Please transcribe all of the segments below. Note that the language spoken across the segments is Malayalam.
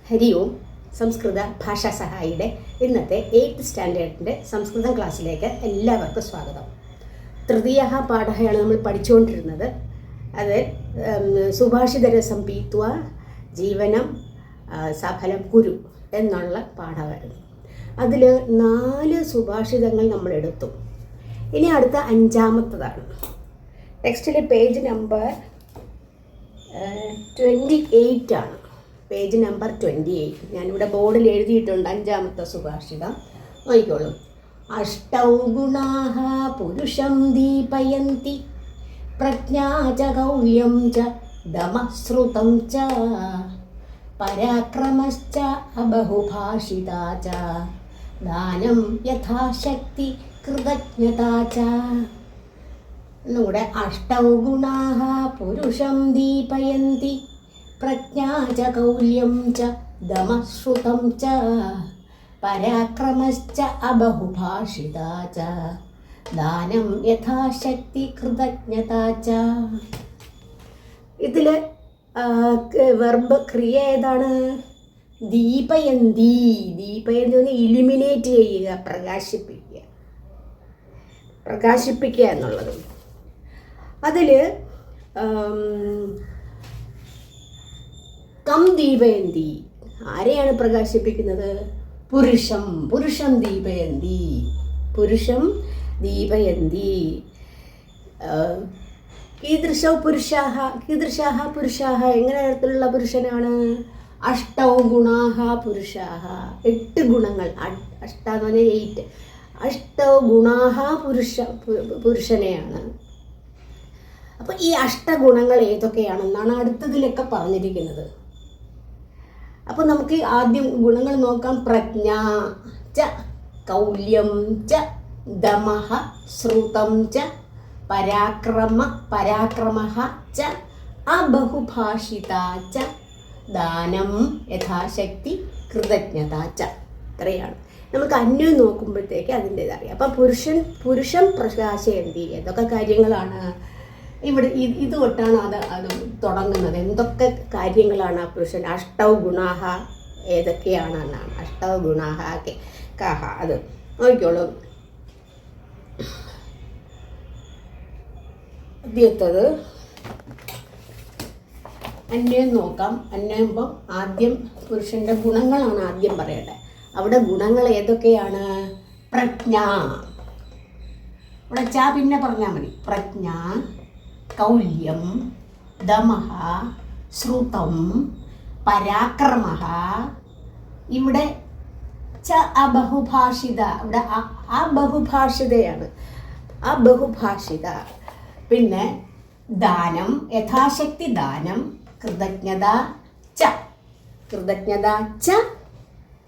ഹരി ഓം. സംസ്കൃത ഭാഷാ സഹായിയുടെ ഇന്നത്തെ 8th സ്റ്റാൻഡേർഡിൻ്റെ സംസ്കൃതം ക്ലാസ്സിലേക്ക് എല്ലാവർക്കും സ്വാഗതം. തൃതീയ പാഠമാണ് നമ്മൾ പഠിച്ചുകൊണ്ടിരുന്നത്. അത് സുഭാഷിതരസം പീത്വ ജീവനം സഫലം കുരു എന്നുള്ള പാഠമായിരുന്നു. അതിൽ 4 സുഭാഷിതങ്ങൾ നമ്മൾ എടുത്തു. ഇനി അടുത്ത 5ാമത്തതാണ്. ടെക്സ്റ്റിലെ പേജ് നമ്പർ 28 ആണ്. Page number 28. ഞാനിവിടെ ബോർഡിൽ എഴുതിയിട്ടുണ്ട് 5ാമത്തെ സുഭാഷിതം. നോക്കിക്കോളൂ. അഷ്ടൗ ഗുണാഃ പുരുഷം ദീപയന്തി പ്രജ്ഞാ ച കൗല്യം ച ദമഃശ്രുതം ച പരാക്രമശ്ച അബഹുഭാഷിതാ ച ദാനം യഥാശക്തി കൃതജ്ഞതാ ച. ഒന്നുകൂടെ. അഷ്ടൗ ഗുണാഃ പുരുഷം ദീപയന്തി പ്രജ്ഞാ ച കൗല്യം ച ദമഃശ്രുതം ച പരാക്രമശ്ച അബഹുഭാഷിതാ ച ദാനം യഥാശക്തി കൃതജ്ഞതാ ച. ഇതിൽ വെർബ് ക്രിയ ഏതാണ്? ദീപയന്തി. ദീപയന്തി ഒന്ന് ഇലിമിനേറ്റ് ചെയ്യുക, പ്രകാശിപ്പിക്കുക എന്നുള്ളത്. അതിൽ കം ദീപയന്തി. ആരെയാണ് പ്രകാശിപ്പിക്കുന്നത്? പുരുഷം ദീപയന്തി. പുരുഷം ദീപയന്തി. കീദൃശൗ പുരുഷാഃ എങ്ങനെ തരത്തിലുള്ള പുരുഷനാണ്? അഷ്ടൗ ഗുണാഃ പുരുഷാഃ. 8 ഗുണങ്ങൾ. അഷ്ടാന്ന് പറഞ്ഞാൽ 8. അഷ്ടൗ ഗുണാഃ പുരുഷനെയാണ്. അപ്പോൾ ഈ അഷ്ടഗുണങ്ങൾ ഏതൊക്കെയാണെന്നാണ് അടുത്തതിലൊക്കെ പറഞ്ഞിരിക്കുന്നത്. അപ്പോൾ നമുക്ക് ആദ്യം ഗുണങ്ങൾ നോക്കാം. പ്രജ്ഞാ ച കൗല്യം ച ദമഃ ശ്രുതം ച പരാക്രമഃ ച അബഹുഭാഷിതാ ച ദാനം യഥാശക്തി കൃതജ്ഞതാ ച. ഇത്രയാണ്. നമുക്ക് അന്യം നോക്കുമ്പോഴത്തേക്ക് അതിൻ്റെതറിയാം. അപ്പം പുരുഷൻ പ്രകാശയന്തി. എന്തൊക്കെ കാര്യങ്ങളാണ് ഇവിടെ ഇത് തൊട്ടാണ് അത് തുടങ്ങുന്നത്. എന്തൊക്കെ കാര്യങ്ങളാണ് ആ പുരുഷൻ? അഷ്ടൗ ഗുണാഃ ഏതൊക്കെയാണെന്നാണ്. അഷ്ടൗ ഗുണാഃ കഹ. അത് നോക്കിക്കോളൂ. ആദ്യത്തത് അന്വയം നോക്കാം. അന്വയുമ്പം ആദ്യം പുരുഷൻ്റെ ഗുണങ്ങളാണ് ആദ്യം പറയേണ്ടത്. അവിടെ ഗുണങ്ങൾ ഏതൊക്കെയാണ്? പ്രജ്ഞ. ഇവിടെ ച പിന്നെ പറഞ്ഞാൽ മതി. പ്രജ്ഞ, കൗല്യം, ദമഃ, ശ്രുതം, പരാക്രമഃ. ഇവിടെ ച അബഹുഭാഷിത. ഇവിടെ അബഹുഭാഷിതയാണ്. അബഹുഭാഷിത. പിന്നെ ദാനം യഥാശക്തി ദാനം. കൃതജ്ഞത ച.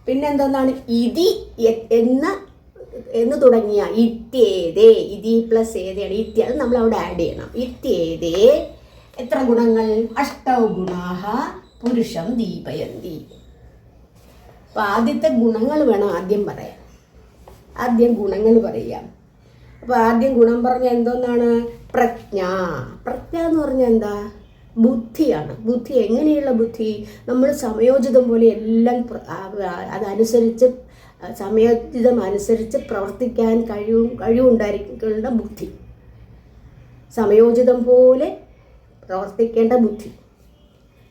പിന്നെന്താണ്? ഇതി എന്ന് തുടങ്ങിയ ഇത്യേതേ. ഇതി പ്ലസ് ഏതയാണ്? ഇത്യ. അത് നമ്മൾ അവിടെ ആഡ് ചെയ്യണം. ഇത്യേതേ. എത്ര ഗുണങ്ങൾ? അഷ്ടൗ ഗുണാഃ പുരുഷം ദീപയന്തി. അപ്പോൾ ആദ്യത്തെ ഗുണങ്ങൾ വേണം ആദ്യം പറയാൻ. ആദ്യം ഗുണങ്ങൾ പറയാം. അപ്പോൾ ആദ്യം ഗുണം പറഞ്ഞാൽ എന്തോന്നാണ്? പ്രജ്ഞ. പ്രജ്ഞ എന്ന് പറഞ്ഞാൽ എന്താ? ബുദ്ധിയാണ്. ബുദ്ധി. എങ്ങനെയുള്ള ബുദ്ധി? നമ്മൾ സമയോചിതം പോലെ എല്ലാം അതനുസരിച്ച് സമയോചിതം അനുസരിച്ച് പ്രവർത്തിക്കാൻ കഴിവുണ്ടായിരിക്കേണ്ട ബുദ്ധി. സമയോചിതം പോലെ പ്രവർത്തിക്കേണ്ട ബുദ്ധി.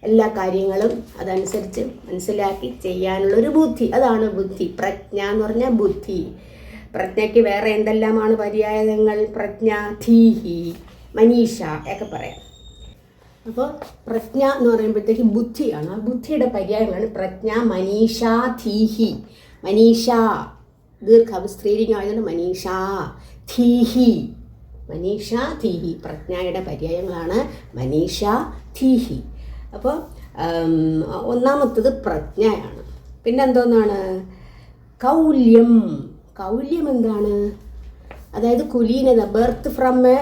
എല്ലാ കാര്യങ്ങളും അതനുസരിച്ച് മനസ്സിലാക്കി ചെയ്യാനുള്ളൊരു ബുദ്ധി. അതാണ് ബുദ്ധി. പ്രജ്ഞ എന്ന് പറഞ്ഞാൽ ബുദ്ധി. പ്രജ്ഞയ്ക്ക് വേറെ എന്തെല്ലാമാണ് പര്യായങ്ങൾ? പ്രജ്ഞ, ധീഹി, മനീഷ ഒക്കെ പറയാം. അപ്പോൾ പ്രജ്ഞ എന്ന് പറയുമ്പോഴത്തേക്ക് ബുദ്ധിയാണ്. ആ ബുദ്ധിയുടെ പര്യായങ്ങളാണ് പ്രജ്ഞ, മനീഷ, ധീഹി. മനീഷ ദീർഘം സ്ത്രീലിംഗം ആയതുകൊണ്ട് മനീഷ. ധീഹി. മനീഷ, ധീഹി. പ്രജ്ഞയുടെ പര്യായങ്ങളാണ് മനീഷ, ധീഹി. അപ്പോൾ ഒന്നാമത്തത് പ്രജ്ഞയാണ്. പിന്നെന്തോന്നാണ്? കൗല്യം. കൗല്യം എന്താണ്? അതായത് കുലീനത. Birth from a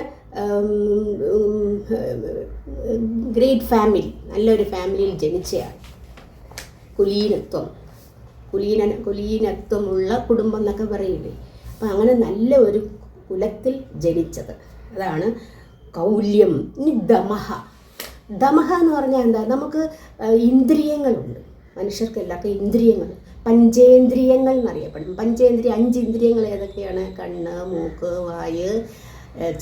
great family. നല്ലൊരു ഫാമിലിയിൽ ജനിച്ചയാൾ. കുലീനത്വം. കുലീനത്വമുള്ള കുടുംബം എന്നൊക്കെ പറയില്ലേ. അപ്പം അങ്ങനെ നല്ല ഒരു കുലത്തിൽ ജനിച്ചത്. അതാണ് കൗല്യം. ഇനി ദമഃ. ദമഃ എന്ന് പറഞ്ഞാൽ എന്താ? നമുക്ക് ഇന്ദ്രിയങ്ങളുണ്ട്. മനുഷ്യർക്ക് എല്ലാവർക്കും ഇന്ദ്രിയങ്ങൾ, പഞ്ചേന്ദ്രിയങ്ങൾ എന്നറിയപ്പെടും. 5 ഇന്ദ്രിയങ്ങൾ ഏതൊക്കെയാണ്? കണ്ണ്, മൂക്ക്, വായ്,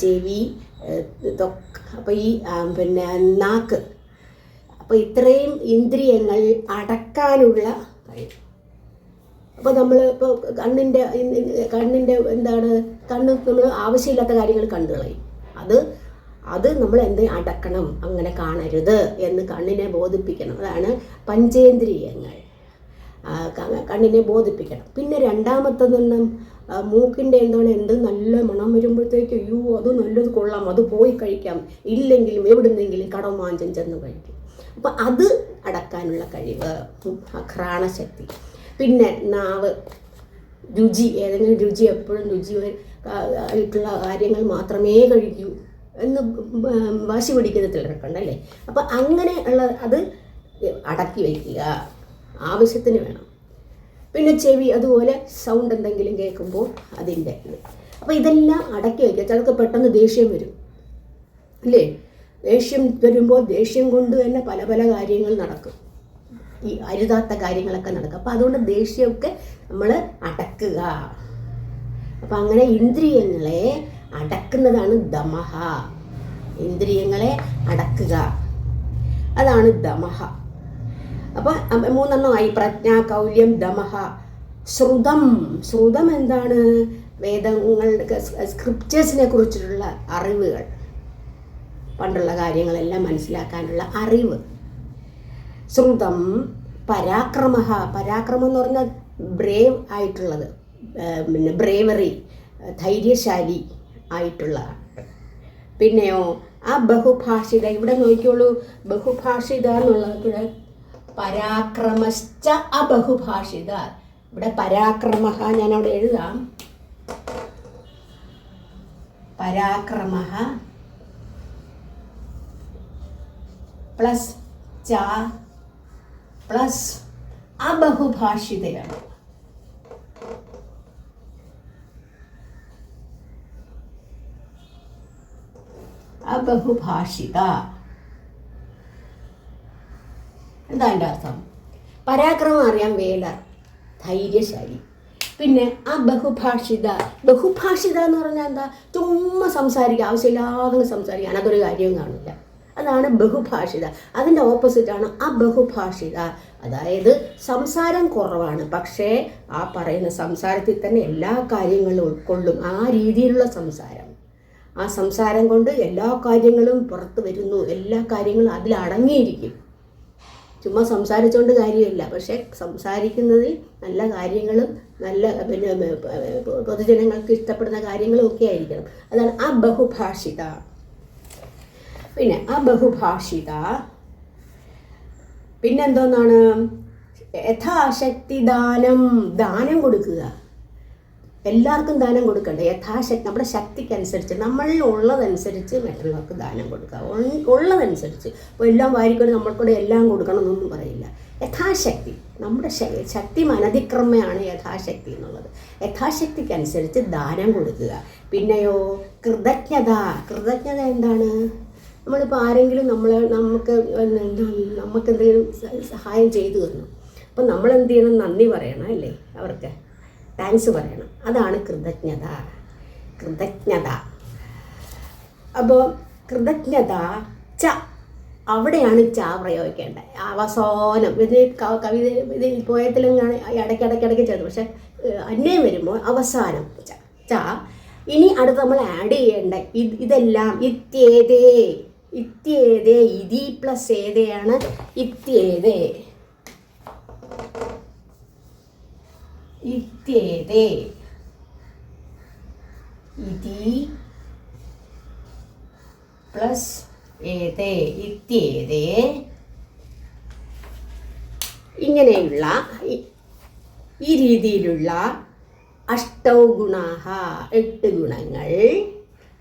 ചെവി, ത്വക്ക്, അപ്പോൾ ഈ പിന്നെ നാക്ക്. അപ്പോൾ ഇത്രയും ഇന്ദ്രിയങ്ങൾ അടക്കാനുള്ള കഴിവ്. അപ്പോൾ നമ്മൾ ഇപ്പോൾ കണ്ണിൻ്റെ എന്താണ്, കണ്ണ് നമ്മൾ ആവശ്യമില്ലാത്ത കാര്യങ്ങൾ കണ്ടു കളയും. അത് നമ്മൾ അടക്കണം, അങ്ങനെ കാണരുത് എന്ന് കണ്ണിനെ ബോധിപ്പിക്കണം. അതാണ് പഞ്ചേന്ദ്രിയങ്ങൾ, കണ്ണിനെ ബോധിപ്പിക്കണം. പിന്നെ രണ്ടാമത്തതൊന്നും മൂക്കിൻ്റെ എന്ത് നല്ല മണം വരുമ്പോഴത്തേക്ക് അയ്യോ അത് നല്ലത് കൊള്ളാം, അത് പോയി കഴിക്കാം, ഇല്ലെങ്കിലും എവിടുന്നെങ്കിലും കടം വാങ്ങിച്ചും ചെന്ന് കഴിക്കും. അപ്പം അത് അടക്കാനുള്ള കഴിവ്, ഘ്രാണശക്തി. പിന്നെ നാവ്, രുചി, ഏതെങ്കിലും രുചി എപ്പോഴും രുചി ആയിട്ടുള്ള കാര്യങ്ങൾ മാത്രമേ കഴിക്കൂ എന്ന് വാശി പിടിക്കുന്ന ചിലരൊക്കെ ഉണ്ടല്ലേ. അപ്പം അങ്ങനെ ഉള്ള അത് അടക്കി വയ്ക്കുക, ആവശ്യത്തിന് വേണം. പിന്നെ ചെവി, അതുപോലെ സൗണ്ട് എന്തെങ്കിലും കേൾക്കുമ്പോൾ അതിൻ്റെ ഇത്. അപ്പോൾ ഇതെല്ലാം അടക്കി വയ്ക്കുക. ചിലർക്ക് പെട്ടെന്ന് ദേഷ്യം വരും അല്ലേ. ദേഷ്യം വരുമ്പോൾ ദേഷ്യം കൊണ്ട് തന്നെ പല പല കാര്യങ്ങൾ നടക്കും, ഈ അരുതാത്ത കാര്യങ്ങളൊക്കെ നടക്കും. അപ്പോൾ അതുകൊണ്ട് ദേഷ്യമൊക്കെ നമ്മൾ അടക്കുക. അപ്പം അങ്ങനെ ഇന്ദ്രിയങ്ങളെ അടക്കുന്നതാണ് ദമഹ. ഇന്ദ്രിയങ്ങളെ അടക്കുക, അതാണ് ദമഹ. അപ്പോൾ 3 പ്രജ്ഞ, കൗല്യം, ദമഹ. ശ്രുതം എന്താണ്? വേദങ്ങളുടെ സ്ക്രിപ്റ്റേഴ്സിനെ കുറിച്ചിട്ടുള്ള അറിവുകൾ, പണ്ടുള്ള കാര്യങ്ങളെല്ലാം മനസ്സിലാക്കാനുള്ള അറിവ്. ശ്രുതം. പരാക്രമം എന്ന് പറഞ്ഞാൽ ബ്രേവ് ആയിട്ടുള്ളത്, പിന്നെ ബ്രേവറി, ധൈര്യശാലി ആയിട്ടുള്ള. പിന്നെയോ ബഹുഭാഷിത. ഇവിടെ നോക്കിയോളൂ, ബഹുഭാഷിത എന്നുള്ളത് പരാക്രമശ്ച അബഹുഭാഷിത. ഇവിടെ പരാക്രമ ഞാനവിടെ എഴുതാം. പരാക്രമ പ്ലസ് ച പ്ലസ് അബഹുഭാഷിതയാണ്. അബഹുഭാഷിത എന്താ എൻ്റെ അർത്ഥം? പരാക്രമം അറിയാം, വേലർ, ധൈര്യശാലി. പിന്നെ ബഹുഭാഷിത എന്ന് പറഞ്ഞാൽ എന്താ? ചുമ്മാ സംസാരിക്കുക, ആവശ്യമില്ലാതെ സംസാരിക്കുക, അതൊരു കാര്യവും കാണില്ല. അതാണ് ബഹുഭാഷിത. അതിൻ്റെ ഓപ്പോസിറ്റാണ് അബഹുഭാഷിത. അതായത് സംസാരം കുറവാണ്, പക്ഷേ ആ പറയുന്ന സംസാരത്തിൽ തന്നെ എല്ലാ കാര്യങ്ങളും ഉൾക്കൊള്ളും. ആ രീതിയിലുള്ള സംസാരം, ആ സംസാരം കൊണ്ട് എല്ലാ കാര്യങ്ങളും പുറത്ത് വരുന്നു, എല്ലാ കാര്യങ്ങളും അതിലടങ്ങിയിരിക്കും. ചുമ്മാ സംസാരിച്ചുകൊണ്ട് കാര്യമില്ല, പക്ഷേ സംസാരിക്കുന്നതിൽ നല്ല കാര്യങ്ങളും നല്ല പിന്നെ പൊതുജനങ്ങൾക്ക് ഇഷ്ടപ്പെടുന്ന കാര്യങ്ങളും ഒക്കെ ആയിരിക്കണം. അതാണ് ബഹുഭാഷിത. പിന്നെ ബഹുഭാഷിത പിന്നെന്തോന്നാണ്? യഥാശക്തി ദാനം കൊടുക്കുക. എല്ലാവർക്കും ദാനം കൊടുക്കണ്ടേ? യഥാശക്തി, നമ്മുടെ ശക്തിക്കനുസരിച്ച്, നമ്മളിൽ ഉള്ളതനുസരിച്ച് മറ്റുള്ളവർക്ക് ദാനം കൊടുക്കുക. ഉള്ളതനുസരിച്ച്. അപ്പോൾ എല്ലാം വാരിക്കൊണ്ട് നമ്മൾക്കൂടെ എല്ലാം കൊടുക്കണം എന്നൊന്നും പറയില്ല. യഥാശക്തി, നമ്മുടെ ശക്തി അനതിക്രമയാണ് യഥാശക്തി എന്നുള്ളത്. യഥാശക്തിക്കനുസരിച്ച് ദാനം കൊടുക്കുക. പിന്നെയോ കൃതജ്ഞത എന്താണ്? നമ്മളിപ്പോൾ ആരെങ്കിലും നമുക്ക് എന്തെങ്കിലും സഹായം ചെയ്തു തന്നു, അപ്പം നമ്മളെന്ത് ചെയ്യണം? നന്ദി പറയണം അല്ലേ, അവർക്ക് താങ്ക്സ് പറയണം. അതാണ് കൃതജ്ഞത. അപ്പോൾ കൃതജ്ഞത അവിടെയാണ് പ്രയോഗിക്കേണ്ടത്. അവസാനം ഇത് കവിത ഇത് പോയത്തിലെങ്ങാണ് ഇടയ്ക്കിടയ്ക്ക് ചെയ്തു, പക്ഷെ അന്യം വരുമ്പോൾ അവസാനം ഇനി അടുത്ത് നമ്മൾ ആഡ് ചെയ്യേണ്ട ഇതെല്ലാം ഇത്യേതേ ഇതി പ്ലസ് ഏതയാണ് ഇത്യേതേ. ഇത്യേതേ ഇതി പ്ലസ് ഏതേ ഇത്യേതേ. ഇങ്ങനെയുള്ള ഈ രീതിയിലുള്ള അഷ്ടൗ ഗുണാഹ 8 ഗുണങ്ങൾ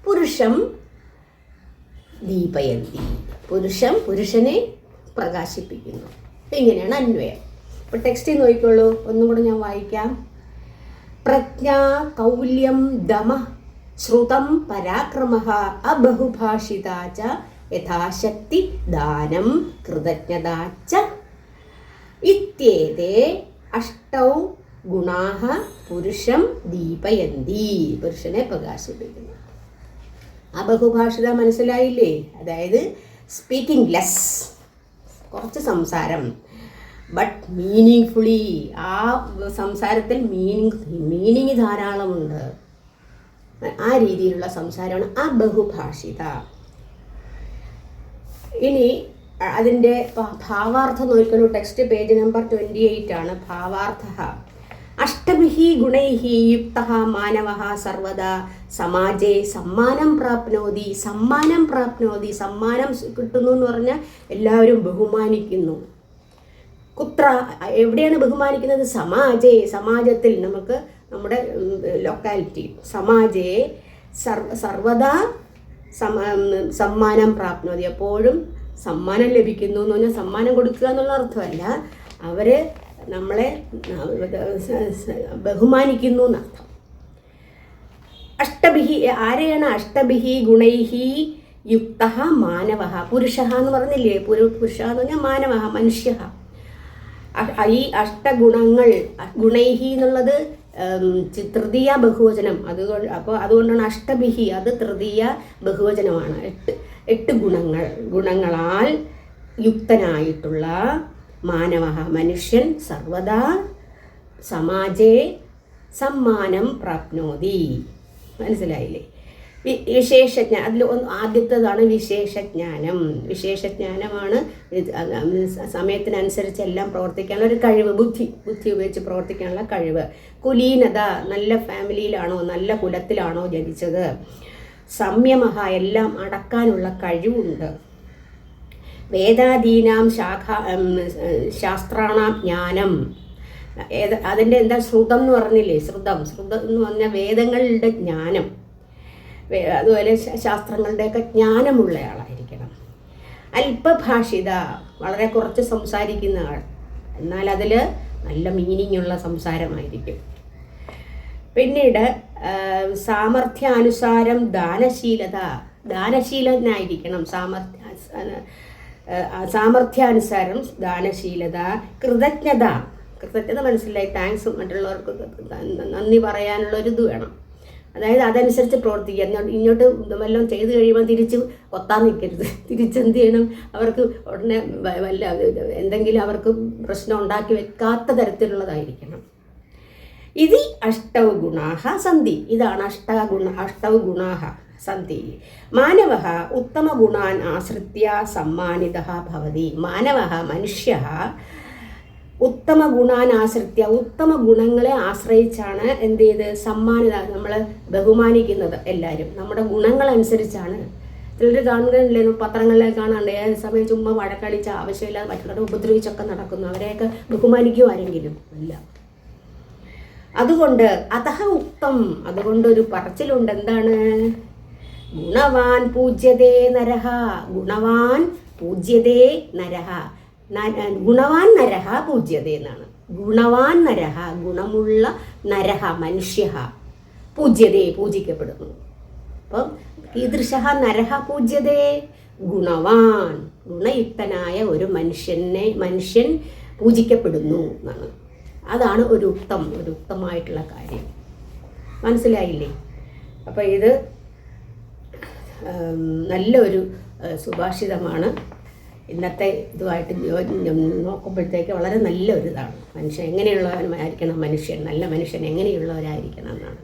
പുരുഷം ദീപയന്തി, പുരുഷനെ പ്രകാശിപ്പിക്കുന്നു. ഇങ്ങനെയാണ് അന്വയം. അപ്പോൾ ടെക്സ്റ്റ് നോക്കിക്കോളൂ, ഒന്നും കൂടെ ഞാൻ വായിക്കാം. പ്രജ്ഞ, കൗല്യം, ദമ, ശ്രുതം, പരാക്രമ, അബഹുഭാഷിത ച യഥാശക്തി ദാനം കൃതജ്ഞത ച. ഇത്യേതേ അഷ്ടൗ ഗുണാഹ പുരുഷം ദീപയന്തി, പുരുഷനെ പ്രകാശിപ്പിക്കുന്നു. ആ ബഹുഭാഷിത മനസ്സിലായില്ലേ? അതായത് സ്പീക്കിംഗ് ലെസ്, കുറച്ച് സംസാരം, ബട്ട് മീനിങ് ഫുള്ളി. ആ സംസാരത്തിൽ മീനിങ് ധാരാളമുണ്ട്. ആ രീതിയിലുള്ള സംസാരമാണ് ആ ബഹുഭാഷിത. ഇനി അതിൻ്റെ ഭാവാർത്ഥം നോക്കിക്കോളൂ. ടെക്സ്റ്റ് പേജ് നമ്പർ 28 ആണ്. ഭാവാർത്ഥ അഷ്ടഭിഃ ഗുണൈഃ യുക്തഃ മാനവഃ സർവദാ സമാജേ സമ്മാനം പ്രാപ്നോതി. സമ്മാനം കിട്ടുന്നു എന്ന് പറഞ്ഞാൽ എല്ലാവരും ബഹുമാനിക്കുന്നു. കുത്ര, എവിടെയാണ് ബഹുമാനിക്കുന്നത്? സമാജേ, സമാജത്തിൽ, നമുക്ക് നമ്മുടെ ലൊക്കാലിറ്റി. സമാജേ സർവദാ സമ്മാനം പ്രാപ്നോതി, എപ്പോഴും സമ്മാനം ലഭിക്കുന്നു എന്ന് പറഞ്ഞാൽ സമ്മാനം കൊടുക്കുക എന്നുള്ള അർത്ഥമല്ല, അവർ നമ്മളെ ബഹുമാനിക്കുന്നു എന്നർത്ഥം. അഷ്ടഭിഃ, ആരെയാണ്? അഷ്ടഭിഃ ഗുണൈഃ യുക്തഃ മാനവഃ. പുരുഷഃ എന്ന് പറഞ്ഞില്ലേ? പുരുഷ എന്ന് പറഞ്ഞാൽ മാനവഃ, മനുഷ്യഃ. ഈ അഷ്ടഗുണങ്ങൾ, ഗുണൈഹി എന്നുള്ളത് തൃതീയ ബഹുവചനം. അതുകൊണ്ടാണ് അഷ്ടഭിഃ, അത് തൃതീയ ബഹുവചനമാണ്. 8 ഗുണങ്ങളാൽ യുക്തനായിട്ടുള്ള മാനവഃ, മനുഷ്യൻ, സർവദാ സമാജേ സമ്മാനം പ്രാപ്നോതി. മനസ്സിലായില്ലേ? വിശേഷജ്ഞാനം, അതിൽ ആദ്യത്തേതാണ് വിശേഷജ്ഞാനം. വിശേഷജ്ഞാനമാണ് സമയത്തിനനുസരിച്ച് എല്ലാം പ്രവർത്തിക്കാനുള്ള ഒരു കഴിവ്, ബുദ്ധി ഉപയോഗിച്ച് പ്രവർത്തിക്കാനുള്ള കഴിവ്. കുലീനത, നല്ല ഫാമിലിയിലാണോ നല്ല കുലത്തിലാണോ ജനിച്ചത്. സംയമഃ, എല്ലാം അടക്കാനുള്ള കഴിവുണ്ട്. വേദാദീനാം ശാസ്ത്രാണാം ജ്ഞാനം, അതിൻ്റെ എന്താ ശ്രുതം എന്ന് പറഞ്ഞില്ലേ? ശ്രുതം എന്ന് പറഞ്ഞാൽ വേദങ്ങളുടെ ജ്ഞാനം. അതുപോലെ ശാസ്ത്രങ്ങളുടെയൊക്കെ ജ്ഞാനമുള്ള ആളായിരിക്കണം. അല്പഭാഷിത, വളരെ കുറച്ച് സംസാരിക്കുന്ന ആൾ, എന്നാൽ അതിൽ നല്ല മീനിങ് ഉള്ള സംസാരമായിരിക്കും. പിന്നീട് സാമർഥ്യാനുസാരം ദാനശീലനായിരിക്കണം. സാമർഥ്യാനുസാരം ദാനശീലത. കൃതജ്ഞത മനസ്സിലായി. താങ്ക്സ്, മറ്റുള്ളവർക്ക് നന്ദി പറയാനുള്ളൊരിത് വേണം. അതായത് അതനുസരിച്ച് പ്രവർത്തിക്കുക. ഇങ്ങോട്ട് വല്ലതും ചെയ്ത് കഴിയുമ്പോൾ തിരിച്ച് കൊത്താൻ നിൽക്കരുത്. തിരിച്ചെന്ത് ചെയ്യണം? അവർക്ക് ഉടനെ എന്തെങ്കിലും അവർക്ക് പ്രശ്നം ഉണ്ടാക്കി വെക്കാത്ത തരത്തിലുള്ളതായിരിക്കണം. ഇത് അഷ്ടൗ ഗുണാഹ സന്തി. ഇതാണ് അഷ്ടൗ ഗുണാഹ സന്തി. മാനവഃ ഉത്തമഗുണാൻ ആശ്രിത്യ സമ്മാനിതഃ ഭവതി. മാനവഃ, മനുഷ്യഃ, ഉത്തമഗുണാൻ ആശ്രിത്യ, ഉത്തമ ഗുണങ്ങളെ ആശ്രയിച്ചാണ് എന്ത് ചെയ്ത് സമ്മാനിത, നമ്മൾ ബഹുമാനിക്കുന്നത്. എല്ലാവരും നമ്മുടെ ഗുണങ്ങളനുസരിച്ചാണ്. ചിലർ കാണുന്നില്ലേ, പത്രങ്ങളിലേക്ക് കാണാണ്ട് ഏത് സമയം ചുമ്മാ വഴക്കടിച്ച ആവശ്യമില്ലാതെ മറ്റുള്ളവരെ ഉപദ്രവിച്ചൊക്കെ നടക്കുന്നു. അവരെയൊക്കെ ബഹുമാനിക്കും ആരെങ്കിലും? ഇല്ല. അതുകൊണ്ട് അതഃ ഉക്തം, അതുകൊണ്ടൊരു പറച്ചിലുണ്ട്. എന്താണ്? ഗുണവാൻ പൂജ്യതേ നരഃ. ഗുണവാൻ പൂജ്യതേ നരഃ. ഗുണവാൻ നരഃ പൂജ്യതേ എന്നാണ്. ഗുണവാൻ നരഃ, ഗുണമുള്ള നരഃ, മനുഷ്യഃ, പൂജ്യതേ, പൂജിക്കപ്പെടുന്നു. അപ്പം കീദൃശഃ നരഃ പൂജ്യതേ? ഗുണവാൻ, ഗുണയുക്തനായ ഒരു മനുഷ്യൻ പൂജിക്കപ്പെടുന്നു എന്നാണ്. അതാണ് ഒരു ഉക്തമായിട്ടുള്ള കാര്യം. മനസ്സിലായില്ലേ? അപ്പം ഇത് നല്ലൊരു സുഭാഷിതമാണ്. ഇന്നത്തെ ഇതുമായിട്ട് നോക്കുമ്പോഴത്തേക്ക് വളരെ നല്ലൊരിതാണ്. മനുഷ്യൻ എങ്ങനെയുള്ളവരായിരിക്കണം, നല്ല മനുഷ്യൻ എങ്ങനെയുള്ളവരായിരിക്കണം എന്നാണ്.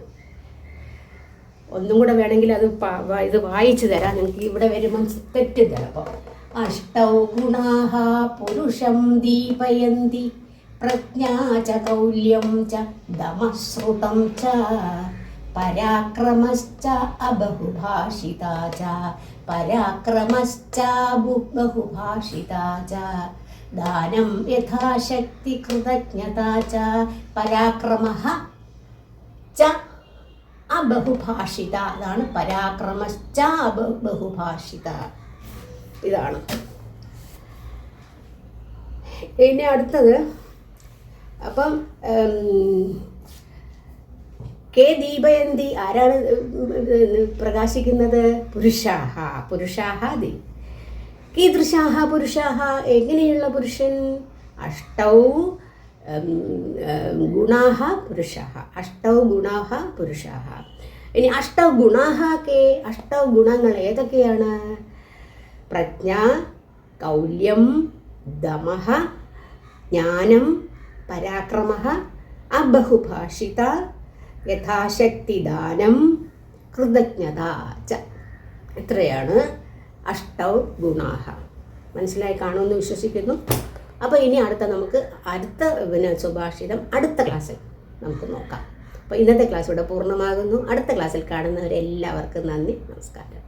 ഒന്നും കൂടെ വേണമെങ്കിൽ ഇത് വായിച്ചു തരാം നിങ്ങൾക്ക്. ഇവിടെ വരുമ്പം തെറ്റ് ചിലപ്പോൾ. അഷ്ടൗ ഗുണാഃ പുരുഷം ദീപയന്തി പ്രജ്ഞാ ച കൗല്യം ച ദമശ്രുതം ച പരാക്രമശ്ച അബഹുഭാഷിതാ ച പരാക്രമശ്ച ബഹുഭാഷിതാ ച ദാനം യഥാശക്തി കൃതജ്ഞതാ ച പരാക്രമഃ ച അബഹുഭാഷിത. അതാണ് പരാക്രമശ്ച ബഹുഭാഷിത. ഇതാണ്. ഇനി അടുത്തത് അപ്പം കെ ദീപയന്തി, ആരാണ് പ്രകാശിക്കുന്നത്? പുരുഷാഹ ദീ. കീദൃശാഹ പുരുഷാഹ, എങ്ങനെയുള്ള പുരുഷൻ? അഷ്ടൗ ഗുണാഹ പുരുഷः അഷ്ടൗ ഗുണാഹ പുരുഷः. ഇനി അഷ്ടൗ ഗുണാഹ കെ, അഷ്ടൗ ഗുണങ്ങൾ ഏതൊക്കെയാണ്? പ്രജ്ഞ, കൗല്യം, ദമഃ, ജ്ഞാനം, പരാക്രമഃ, അബഹുഭാഷിത, യഥാശക്തിദാനം, കൃതജ്ഞത ച. ഇത്രയാണ് അഷ്ടൗ ഗുണാഹ. മനസ്സിലായി കാണുമെന്ന് വിശ്വസിക്കുന്നു. അപ്പോൾ ഇനി നമുക്ക് അടുത്ത സുഭാഷിതം അടുത്ത ക്ലാസ്സിൽ നമുക്ക് നോക്കാം. അപ്പോൾ ഇന്നത്തെ ക്ലാസ് ഇവിടെ പൂർണ്ണമാകുന്നു. അടുത്ത ക്ലാസ്സിൽ കാണുന്നവരെല്ലാവർക്കും നന്ദി, നമസ്കാരം.